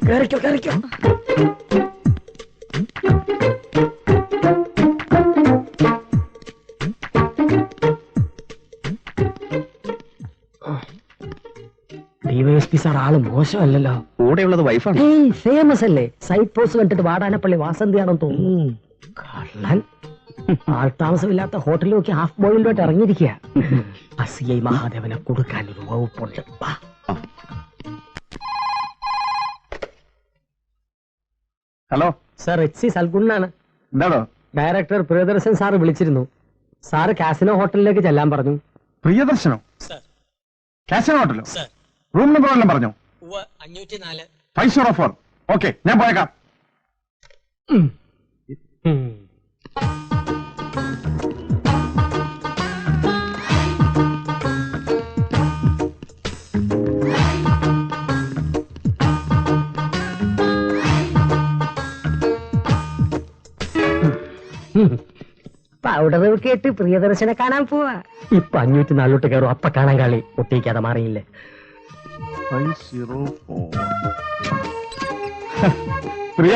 കേറിക്കോ കേറിക്കോ. DYSP sir ആള് മോശമല്ലല്ലോ. കൂടെയുള്ളത് വൈഫാണ്. ഫേമസ് അല്ലേ? സൈറ്റ് പോസ്റ്റ് കണ്ടിട്ട് വാടാനപ്പള്ളി വാസന്തിയാണെന്ന് തോന്നുന്നു. കള്ളൻ. ആൾതാമസമില്ലാത്ത ഹോട്ടലിലൊക്കെ ഹാഫ് ബോയിലോട്ട് ഇറങ്ങിയിരിക്കുക. അസിഐ മഹാദേവനെ കൊടുക്കാൻ ഒരു വകുപ്പുണ്ട്. ഹലോ സർ, HC സൽഗുണാണ്. എന്താണോ? ഡയറക്ടർ പ്രിയദർശൻ സാറ് വിളിച്ചിരുന്നു. സാറ് കാസിനോ ഹോട്ടലിലേക്ക് ചെല്ലാൻ പറഞ്ഞു. പ്രിയദർശനോ? കാസിനോ ഹോട്ടലോ? റൂം നമ്പർ എല്ലാം പറഞ്ഞോ? 504. 504. ഓക്കെ, ഞാൻ പോയേക്കാം. പൗഡർ കേട്ട് പ്രിയദർശനെ കാണാൻ പോവാ. ഇപ്പൊ 504 കയറും. അപ്പ കാണാൻ കളി ഒട്ടിക്കാതെ മാറിയില്ലേ. 504. പ്രിയ,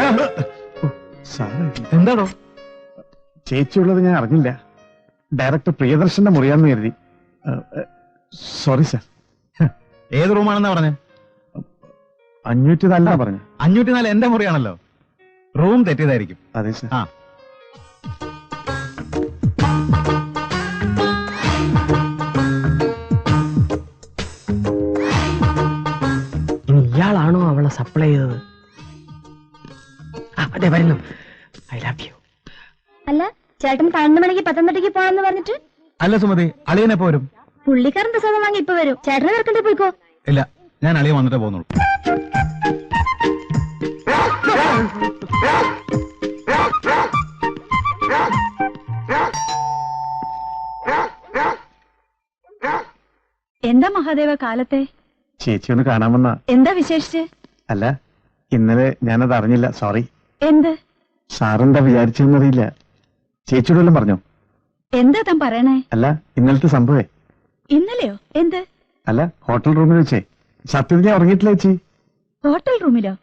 എന്താണോ? ചേച്ചിയുള്ളത് ഞാൻ അറിഞ്ഞില്ല. ഡയറക്ടർ പ്രിയദർശന്റെ മുറിയാന്ന് കരുതി. Sorry sir. ഏത് റൂമാണെന്നാ പറഞ്ഞേ? 504 പറഞ്ഞു. 504 എന്റെ മുറിയാണല്ലോ. റൂം തെറ്റിയതായിരിക്കും. അതെ സാർ. ആ, ഇനി ഇയാളാണോ അവളെ സപ്ലൈ ചെയ്തത്? അതെ, വരുന്നു. I love you. അല്ല, ചേട്ടൻ 12 മണിക്ക് പത്തനംതിട്ടയ്ക്ക് പോകാന്ന് പറഞ്ഞിട്ട്? അല്ല സുമതി, അളിയനെ പോരും. പുള്ളിക്കാരൻ പ്രസാദം വാങ്ങി ഇപ്പൊ വരും. ചേട്ടനെ നിറക്കണ്ടേ? പോയിക്കോ. ഇല്ല, ഞാൻ അളിയൻ വന്നിട്ടേ പോകുന്നുള്ളൂ. എന്താ മഹാദേവ കാലത്തെ? ചേച്ചി ഒന്ന് കാണാമെന്ന. എന്താ വിശേഷിച്ച്? അല്ല, ഇന്നലെ ഞാനത് അറിഞ്ഞില്ല. സോറി. എന്ത്? സാറെന്താ വിചാരിച്ചെന്നറിയില്ല. ചേച്ചിയോട് വല്ലതും പറഞ്ഞോ? എന്താ താൻ പറയണേ? അല്ല, ഇന്നലത്തെ സംഭവേ. ഇന്നലെയോ? എന്ത്? അല്ല, ഹോട്ടൽ റൂമിൽ വെച്ചേ. സത്യത്തിൽ ഞാൻ ഉറങ്ങിയിട്ടില്ല ചേച്ചി. ഹോട്ടൽ റൂമിലോ?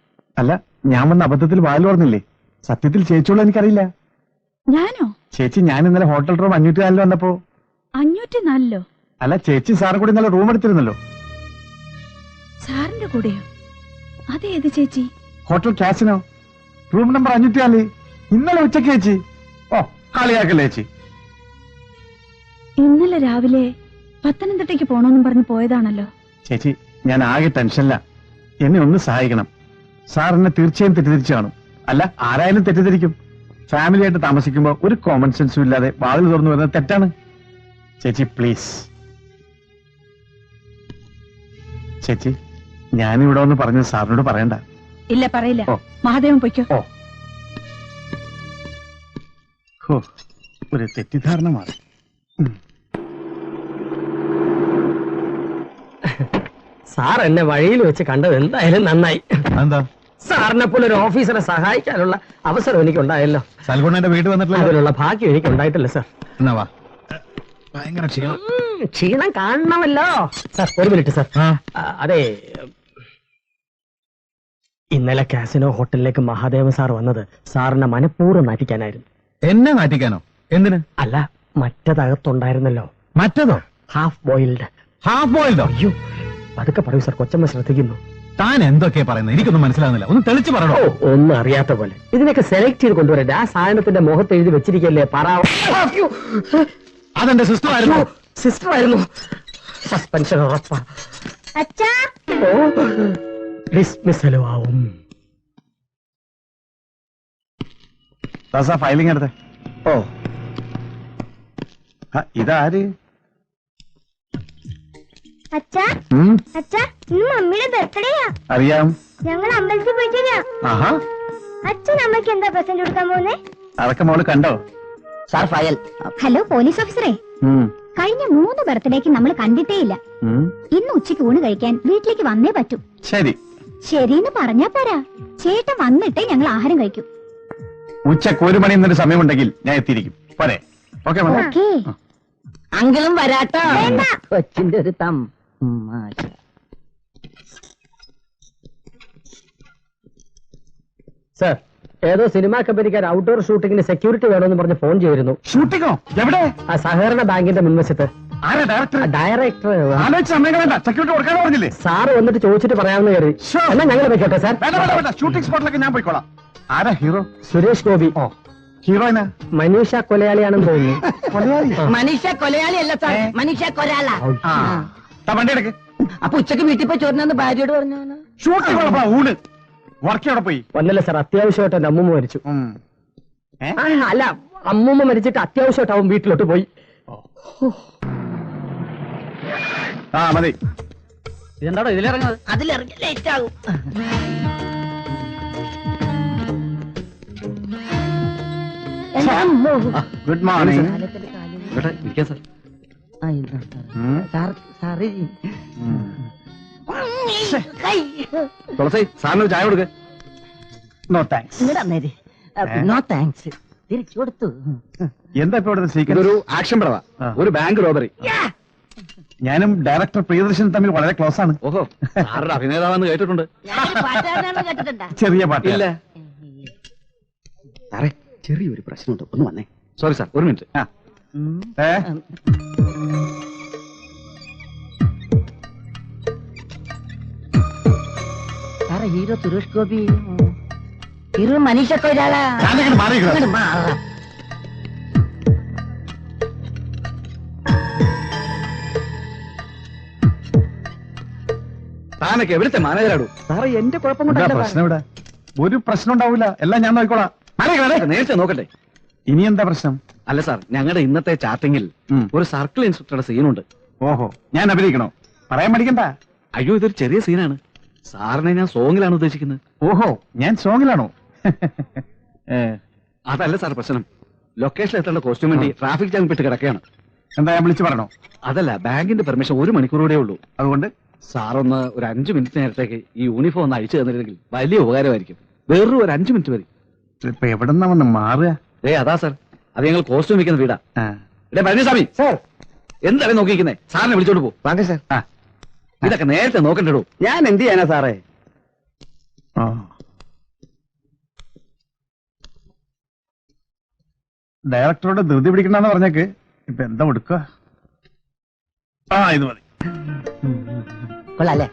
അല്ല, ഞാൻ വന്ന അബദ്ധത്തിൽ വാല് പറഞ്ഞില്ലേ. സത്യത്തിൽ ചേച്ചിയോട് എനിക്കറിയില്ല. ഞാനോ? ചേച്ചി, ഞാൻ ഇന്നലെ ഹോട്ടൽ റൂം 504 വന്നപ്പോ. 504ലോ? അല്ല, ചേച്ചി സാറും കൂടി ഇന്നലെ റൂം എടുത്തിരുന്നല്ലോ. സാറിന്റെ കൂടെയോ? അതേത് ചേച്ചി? Hotel casino, room number 504. ഇന്നലെ ഉച്ചക്ക് ചേച്ചി. ഓ, കളിയാക്കല്ലേ ചേച്ചി. ഇന്നലെ രാവിലെ പത്തനംതിട്ടയ്ക്ക് പോണോന്നും പറഞ്ഞ് പോയതാണല്ലോ. ചേച്ചി, ഞാൻ ആകെ ടെൻഷനില്ല. എന്നെ ഒന്ന് സഹായിക്കണം. സാർ എന്നെ തീർച്ചയായും തെറ്റിദ്ധരിച്ചു കാണും. അല്ല, ആരായാലും തെറ്റിദ്ധരിക്കും. ഫാമിലി ആയിട്ട് താമസിക്കുമ്പോ ഒരു കോമൺ സെൻസും ഇല്ലാതെ വാതിൽ തുറന്നു വരുന്നത് തെറ്റാണ്. ചേച്ചി പ്ലീസ്. ചേച്ചി, ഞാനിവിടെ ഒന്ന് പറഞ്ഞത് സാറിനോട് പറയണ്ട. ഇല്ല, പറയില്ല. ഓ. മഹാദേവൻ പൊയ്ക്കോ. ഓ, ഹോ, ഒരു തെറ്റിദ്ധാരണ മാറി. സാർ എന്നെ വഴിയിൽ വെച്ച് കണ്ടത് എന്തായാലും നന്നായി. എന്താ? സാറിനെ പോലെ ഒരു ഓഫീസറെ സഹായിക്കാനുള്ള അവസരം എനിക്കുണ്ടായല്ലോ. സൽഗുണന്റെ വീട് വന്നിട്ടില്ല. അതിനുള്ള ഭാഗ്യം എനിക്ക് ഉണ്ടായിട്ടില്ല സാർ. എന്നാ വാ. ഭയങ്കര ക്ഷീണം. ക്ഷീണം കാണണമല്ലോ സാർ. ഒരു മിനിറ്റ് സാർ. അതെ, ഇന്നലെ കാസിനോ ഹോട്ടലിലേക്ക് മഹാദേവൻ സാർ വന്നത് സാറിനെ മനഃപൂർവ്വം നാറ്റിക്കാനായിരുന്നു. എന്നെ നാറ്റിക്കാനോ? എന്തിന്? അല്ല, മറ്റതകത്തുണ്ടായിരുന്നല്ലോ. മറ്റതോ? Half boiled. ഹാഫ് ബോയിൽഡോ? അയ്യോ, പതുക്കെ പറയൂ സാർ, കൊച്ചമ്മ ശ്രദ്ധിക്കുന്നു. താൻ എന്തൊക്കെയാ പറയുന്നത്? എനിക്കൊന്നും മനസ്സിലാകുന്നില്ല. ഒന്ന് തെളിച്ച് പറയണോ? ഒന്നും അറിയാത്ത പോലെ. ഇതിനൊക്കെ സെലക്ട് ചെയ്ത് കൊണ്ടുവരട്ടെ. ആ സാധനത്തിന്റെ മുഖത്ത് എഴുതി വെച്ചിരിക്കല്ലേ പറ. അതെന്റെ സിസ്റ്റർ ആയിരുന്നു. സിസ്റ്റർ ആയിരുന്നു. സസ്പെൻഷൻ ഉറപ്പാ. ഡിസ്മിസലും ആവും. ഫയലിംഗ് എടുത്തേ. ഓ, ഇതാര്? മമ്മിയുടെ ബർത്ത്ഡേയാ. അറിയാം. ഞങ്ങൾ അമ്പലത്തിൽ പോയിട്ടാ. ആഹാ. അച്ഛൻ അമ്മയ്ക്ക് എന്താ പ്രസന്റ് കൊടുക്കാൻ പോകുന്നേ? അതൊക്കെ മോള് കണ്ടോ? Sir file. ഹലോ പോലീസ് ഓഫീസറെ, കഴിഞ്ഞ 3 ബർത്ത്ഡേക്ക് നമ്മൾ കണ്ടിട്ടേ ഇല്ല. ഇന്ന് ഉച്ചയ്ക്ക് ഊണ് കഴിക്കാൻ വീട്ടിലേക്ക് വന്നേ പറ്റൂ. ശരി. ശരിന്ന് പറഞ്ഞാ പോരാ, ചേട്ടൻ വന്നിട്ടേ ഞങ്ങൾ ആഹാരം കഴിക്കും. ഉച്ചക്ക് 1 മണി എന്നൊരു സമയമുണ്ടെങ്കിൽ ഞാൻ എത്തിയിരിക്കും. പോരെ? ഓക്കെ. അങ്കിളും വരാട്ടോ. കൊച്ചിന്റെ ഒരു തം. സർ, ഏതോ സിനിമാ കമ്പനിക്കാർ ഔട്ട്ഡോർ ഷൂട്ടിങ്ങിന് സെക്യൂരിറ്റി വേണമെന്ന് പറഞ്ഞ് ഫോൺ ചെയ്തിരുന്നു. ഷൂട്ടിങ്ങോ? എവിടെ? ആ സഹകരണ ബാങ്കിന്റെ മുൻവശത്ത്. ആരാ ഡയറക്ടർ? ഡയറക്ടർ ആലോചിച്ച് സമയം വേണ്ട, സെക്യൂരിറ്റി കൊടുക്കാനോ പറഞ്ഞില്ലേ? സാറ് വന്നിട്ട് ചോദിച്ചിട്ട് പറയാമെന്ന് കരുതി. എന്നാ ഞങ്ങൾ വെക്കട്ടെ സാർ. വേണ്ട വേണ്ട വേണ്ട, ഷൂട്ടിംഗ് സ്പോട്ടിലൊക്കെ ഞാൻ പോയിക്കോളാം. ആരാ ഹീറോ? സുരേഷ് ഗോപി. ഓ, ഹീറോയിനാ? മനീഷ കൊലയാളിയാണെന്ന് തോന്നുന്നു. മനീഷ കൊലയാളിയല്ല സാർ, മനീഷ കൊരാള. ആ, വണ്ടി എടുക്ക്. അപ്പൊ ഉച്ചക്ക് വീട്ടിൽ പോയി ചോറിനെന്ന് ഭാര്യയോട് പറഞ്ഞു. ഷൂട്ടിംഗ് കുഴപ്പമില്ല, ഊണ്. വർക്ക് എവിടെ പോയി? ഒന്നല്ല സാർ, അത്യാവശ്യമായിട്ട് എന്റെ അമ്മൂമ്മ മരിച്ചു. ഏ? അല്ല, അമ്മൂമ്മ മരിച്ചിട്ട് അത്യാവശ്യമായിട്ട് അവൻ വീട്ടിലോട്ട് പോയി. ആ മതി. ഇതെന്താണോ ഇതിലിറങ്ങുന്നത്? അതിലിറങ്ങി ലേറ്റ് ആകും. Good morning. തുളസി സാറിന് ചായ കൊടുക്ക. No thanks. No thanks. തിരിച്ചു കൊടുത്തു. എന്താ ഇപ്പൊ ഇവിടുത്തെ സീക്രട്ട്? ഇതൊരു ആക്ഷൻ പടവാ, ഒരു ബാങ്ക് റോബറി. ഞാനും ഡയറക്ടർ പ്രിയദർശൻ തമ്മിൽ വളരെ ക്ലോസ് ആണ്. ഓഹോ, സാറുടെ അഭിനേതാവെന്ന് കേട്ടിട്ടുണ്ട്. കേട്ടിട്ടുണ്ടാ? ചെറിയ പാട്ട്. ഇല്ല സാറേ, ചെറിയൊരു പ്രശ്നമുണ്ട്, ഒന്ന് വന്നേ. സോറി സാർ, ഒരു മിനിറ്റ്. ഏ? സാറേ, ഹീറോ സുരേഷ് ഗോപി, ഹീറോ മനീഷ കൊരാള. ഞാനിങ്ങനെ മാറിയിരിക്കണം. താനൊക്കെ എവിടുത്തെ മാനേജരാടൂ? സാറേ, എന്റെ കുഴപ്പം എന്താ കൊണ്ടല്ല. പ്രശ്നം ഇവിടെ? ഒരു പ്രശ്നം ഉണ്ടാവില്ല, എല്ലാം ഞാൻ നോക്കിക്കോളാം. നേരത്തെ നോക്കട്ടെ. ഇനി എന്താ പ്രശ്നം? അല്ല സാർ, ഞങ്ങളുടെ ഇന്നത്തെ ചാറ്റിങ്ങിൽ ഒരു സർക്കിൾ ഇൻസ്പെക്ടറുടെ സീനുണ്ട്. ഓഹോ, ഞാൻ അഭിനയിക്കണോ? പറയാൻ പഠിക്കണ്ട. അയ്യോ, ഇതൊരു ചെറിയ സീനാണ്. സാറിനെ ഞാൻ സോങ്ങിലാണ് ഉദ്ദേശിക്കുന്നത്. ഓഹോ, ഞാൻ സോങ്ങിലാണോ? അതല്ല സാർ പ്രശ്നം. ലൊക്കേഷൻ എത്തേണ്ട കോസ്റ്റ്യൂം വേണ്ടി ട്രാഫിക് ജാം പെട്ട് കിടക്കുകയാണ്. എന്താ, ഞാൻ വിളിച്ചു പറഞ്ഞോ? അതല്ല, ബാങ്കിന്റെ പെർമിഷൻ 1 മണിക്കൂറൂടെ ഉള്ളൂ. അതുകൊണ്ട് സാറൊന്ന് ഒരു 5 മിനിറ്റ് നേരത്തേക്ക് ഈ യൂണിഫോം ഒന്ന് അഴിച്ചു തന്നിരുന്നെങ്കിൽ വലിയ ഉപകാരമായിരിക്കും. വേറൊരു 5 മിനിറ്റ് മതി. ഇപ്പൊ എവിടെന്നാ വന്ന് മാറുക? അതാ സാർ, അത് ഞങ്ങൾ കോസ്റ്റ്യൂം വെക്കുന്ന വീടാ. പഴനിസ്വാമി സാർ, എന്താണ് നോക്കിയിരിക്കുന്നേ? സാറിനെ വിളിച്ചോണ്ട് പോ. വാങ്ങ സാർ. ഇതൊക്കെ നേരത്തെ നോക്കണ്ടോ? ഞാൻ എന്ത് ചെയ്യാനാ സാറേ? ഡയറക്ടറോട് ധൃതി പിടിക്കണമെന്ന് പറഞ്ഞേക്ക്. ഇപ്പൊ എന്താ കൊടുക്കുക? ഇത് മതി. കൊള്ളാല്ലേ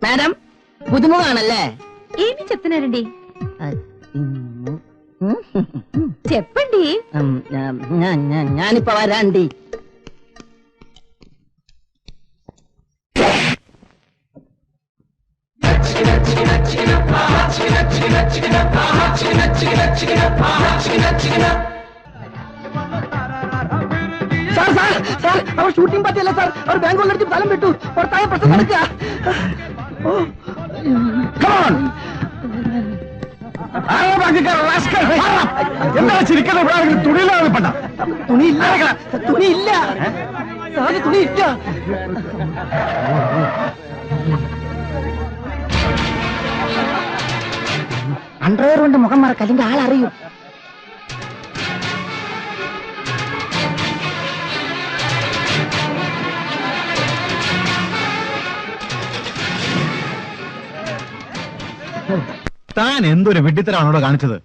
മാഡം? പുതുമുഖാണല്ലേ? ఏమి చెప్తున్నారండి చెప్పండి. ഞാനിപ്പോ വരാണ്ടി. സാർ സാർ സാർ, അവർ ഷൂട്ടിംഗ് പറ്റിയല്ല സാർ. അവർ ബാങ്ക് കൊള്ളടിച്ച് സ്ഥലം വിട്ടു. പുറത്തായ പ്രശ്നം നടക്കുക. എന്താ ചിരിക്കുന്നത്? തുണിയിലാണ് പെട്ട. തുണിയില്ല, തുണിയില്ല സാറ്, തുണിയില്ല. അണ്ടർവെയർ കൊണ്ട് മുഖം മറക്ക, അതിന്റെ ആളറിയും. താൻ എന്തൊരു വെട്ടിത്തരാണോ കാണിച്ചത്?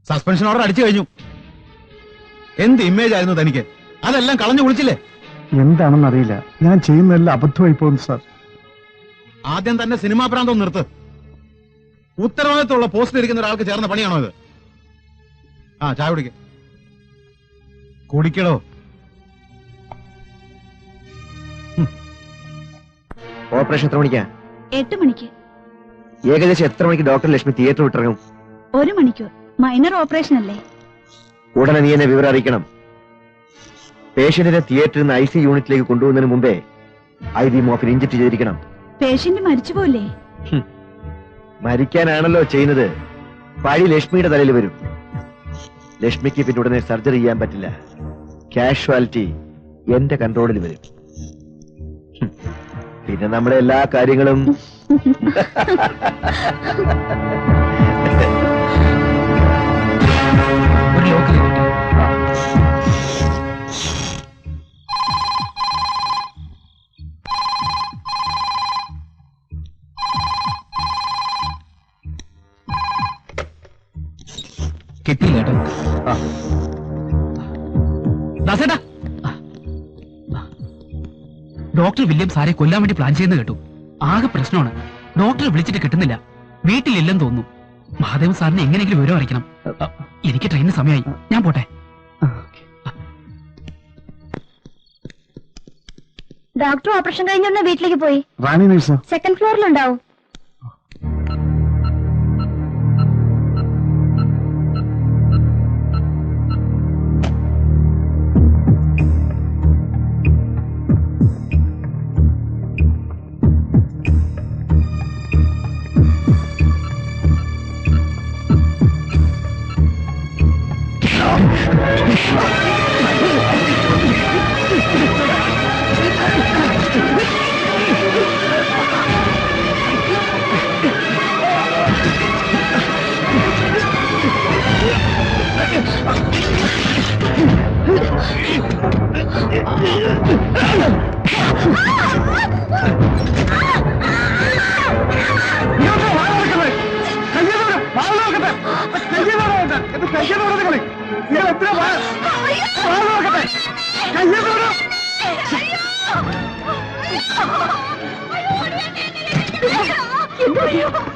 സസ്പെൻഷൻ ഓർഡർ അടിച്ചു കഴിഞ്ഞു. എന്ത് ഇമേജ് ആയിരുന്നു തനിക്ക്? അതെല്ലാം കളഞ്ഞു കുളിച്ചില്ലേ? എന്താണെന്ന് അറിയില്ല, ഞാൻ ചെയ്യുന്നതെല്ലാം അബദ്ധമായി പോകുന്നു സാർ. ആദ്യം തന്നെ സിനിമാ പ്രാന്തം നിർത്ത്. ഉത്തരവാദിത്തമുള്ള പോസ്റ്റിൽ ഇരിക്കുന്ന ഒരാൾക്ക് ചേർന്ന പണിയാണോ ഇത്? ചായ കുടിക്ക. കുടിക്കടോ. ഓപ്പറേഷൻ എത്ര മണിക്കാ? 8 മണിക്ക്. ഏകദേശം എത്ര മണിക്ക് ഡോക്ടർ ലക്ഷ്മി തിയേറ്റർ വിട്ടിറങ്ങും? 1 മണിക്കൂർ. മൈനർ ഓപ്പറേഷൻ അല്ലേ? ഉടനെ നീ എന്നെ വിവരം അറിയിക്കണം. പേഷ്യന്റിനെ തിയേറ്ററിൽ നിന്ന് IC യൂണിറ്റിലേക്ക് കൊണ്ടുപോകുന്നതിന് മുമ്പേ IV മോർഫിൻ ഇഞ്ചക്ട് ചെയ്തിരിക്കണം. പേഷ്യന്റ് മരിച്ചുപോലെ. മരിക്കാനാണല്ലോ ചെയ്യുന്നത്. പഴി ലക്ഷ്മിയുടെ തലയിൽ വരും. ലക്ഷ്മിക്ക് പിന്നെ ഉടനെ സർജറി ചെയ്യാൻ പറ്റില്ല. കാഷ്വാലിറ്റി എന്റെ കൺട്രോളിൽ വരും. പിന്നെ നമ്മുടെ എല്ലാ കാര്യങ്ങളും കേട്ടോ. ദാസേട്ടാ, ഡോക്ടർ വില്യം സാരെ കൊല്ലാൻ വേണ്ടി പ്ലാൻ ചെയ്യുന്ന കേട്ടു. ആകെ പ്രശ്നമാണ്. ഡോക്ടറെ വിളിച്ചിട്ട് കിട്ടുന്നില്ല. വീട്ടിലില്ലെന്ന് തോന്നുന്നു. മഹാദേവൻ സാറിന് എങ്ങനെയെങ്കിലും വിവരം അറിയിക്കണം. എനിക്ക് ട്രെയിനിന് സമയമായി. ഞാൻ പോട്ടെ. ഡോക്ടർ ഓപ്പറേഷൻ കഴിഞ്ഞ വീട്ടിലേക്ക് പോയി. റാണി നഴ്സോ? സെക്കൻഡ് ഫ്ലോറിലുണ്ടാവും.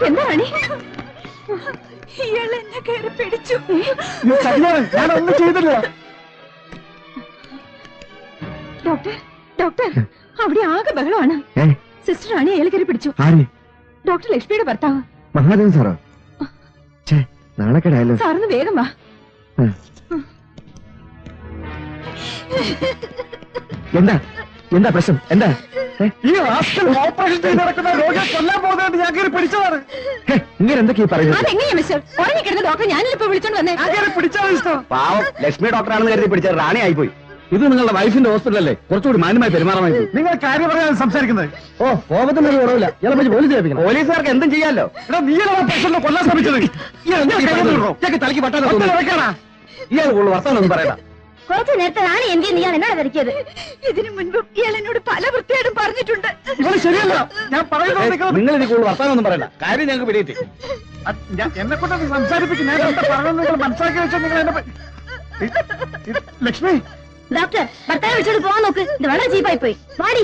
എന്താണ് ഇയാൾ എന്നെ കയറി പിടിച്ചു. ഞാനൊന്നും ചെയ്തില്ല. ഡോക്ടർ, ഡോക്ടർ, അവിടെ ആകെ ബഹളമാണ്. സിസ്റ്റർ റാണി അയാൾ കയറി പിടിച്ചു. ഡോക്ടർ ലക്ഷ്മിയുടെ ഭർത്താവ്. മഹാദേവൻ സാറോ? നാണക്കേടായല്ലോ. സാറിന് വേഗം വാ. എന്താ എന്താ പ്രശ്നം? എന്താ? ഈ റാസ്കൽ ഓപ്പറേഷൻ ചെയ്ത് നടക്കുന്ന രോഗിയെ കൊല്ലാൻ പോകുന്നതായിട്ട് ഞാൻ കയറി പിടിച്ചതാണ്. ഇങ്ങനെ എന്തൊക്കെയാ പറയുന്നത്? അതെങ്ങനെയാ മിസ്റ്റർ? ഉറങ്ങിക്കിടന്ന ഡോക്ടർ ഞാനിപ്പോ വിളിച്ചോണ്ട് വന്നേ. ഞാൻ കയറി പിടിച്ചാൽ ഇഷ്ടം. പാവം ലക്ഷ്മി ഡോക്ടറാണെന്ന് കരുതി പിടിച്ച റാണി ആയിപ്പോയി. ഇത് നിങ്ങളുടെ വൈഫിന്റെ ഹോസ്പിറ്റലല്ലേ? കുറച്ചുകൂടി മാന്യമായി പെരുമാറാൻ. നിങ്ങൾ കാര്യം പറയാൻ സംസാരിക്കുന്നത്. ഓ, കോപത്തിനൊരു കുറവില്ല. ഇയാളെ പറ്റി പോലീസ് ഏൽപ്പിക്കണം. പോലീസുകാർക്ക് എന്തും ചെയ്യാലോ. നീ കൊല്ലാൻ ശ്രമിച്ചത് തലക്ക് പറ്റാതെ ഇയാൾ കൂടുതൽ വർത്താനൊന്നും പറയണ്ട. കുറച്ചു നേരത്തെ റാണി എന്തിയെന്ന് ഇയാൾ എന്നോട് തിരക്കിയത്. ഇതിനു മുൻപ് ഇയാൾ എന്നോട് പല വൃത്തിയായിട്ടും പറഞ്ഞിട്ടുണ്ട്. ഇവള് ശരിയല്ല. ഞാൻ പറയുന്നത് നിങ്ങൾ ഇതിൽ കൂടുതൽ വർത്താനൊന്നും പറയണ്ട. കാര്യം ഞങ്ങൾക്ക് പിടിയിട്ട് എന്നെ കൊണ്ട് സംസാരിപ്പിക്കും. ഞാൻ എന്താ പറയുന്നത് നിങ്ങൾ മനസ്സിലാക്കി വെച്ചാൽ നിങ്ങൾ എന്നെ ലക്ഷ്മി. ഡോക്ടർ, ഭർത്താവ് വിളിച്ചോട് പോവാൻ നോക്ക്. ഇത് വളരെ ചീപ്പായി പോയി. വാടി.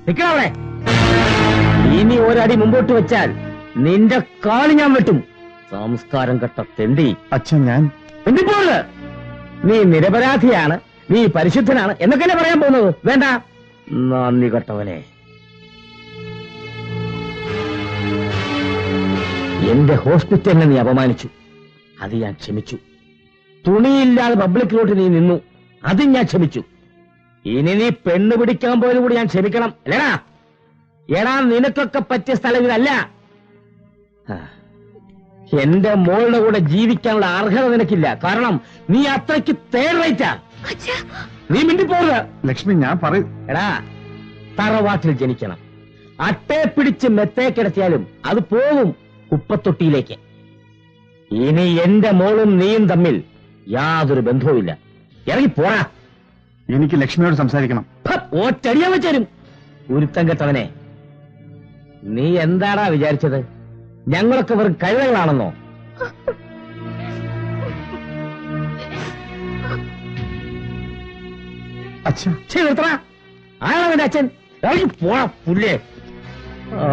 നിക്കണവിടെ. ഇനി ഒരടി മുമ്പോട്ട് വെച്ചാൽ നിന്റെ കാല് ഞാൻ വെട്ടും. സംസ്കാരം കെട്ട തെണ്ടി. അച്ഛൻ ഞാൻ എന്തിപ്പോള്? നീ നിരപരാധിയാണ്, നീ പരിശുദ്ധനാണ് എന്നൊക്കെയല്ലേ പറയാൻ പോകുന്നത്? വേണ്ട, നന്ദി കെട്ടവനെ. എന്റെ ഹോസ്പിറ്റലിനെ നീ അപമാനിച്ചു, അത് ഞാൻ ക്ഷമിച്ചു. തുണിയില്ലാതെ പബ്ലിക്കിലോട്ട് നീ നിന്നു, അതും ഞാൻ ക്ഷമിച്ചു. ഇനി നീ പെണ്ണ് പിടിക്കാൻ പോലും കൂടി ഞാൻ ക്ഷമിക്കണം. അല്ലേടാ? എടാ, നിനക്കൊക്കെ പറ്റിയ സ്ഥലം ഇതല്ല. എന്റെ മോളുടെ കൂടെ ജീവിക്കാനുള്ള അർഹത നിനക്കില്ല. കാരണം നീ അത്രയ്ക്ക് തേർഡ് റേറ്റാ. നീ മിണ്ടിപ്പോരുത്. ലക്ഷ്മി, ഞാൻ പറയും. എടാ, തറവാട്ടിൽ ജനിക്കണം. അട്ടയെ പിടിച്ച് മെത്തേ കിടത്തിയാലും അത് പോവും കുപ്പത്തൊട്ടിയിലേക്ക്. ഇനി എന്റെ മോളും നീയും തമ്മിൽ യാതൊരു ബന്ധവുമില്ല. ഇറങ്ങി പോടാ. എനിക്ക് ലക്ഷ്മിയോട് സംസാരിക്കണം. ഒറ്റടിയാൻ വെച്ചാലും ഉരുത്തം കെട്ടവനെ. നീ എന്താടാ വിചാരിച്ചത്? ഞങ്ങളൊക്കെ വെറും കഴുതകളാണെന്നോ? അച്ഛൻ നിർത്തണ. ആരാണ് അവന്റെ അച്ഛൻ? ഇറങ്ങി പോടാ പുല്ലേ. ആ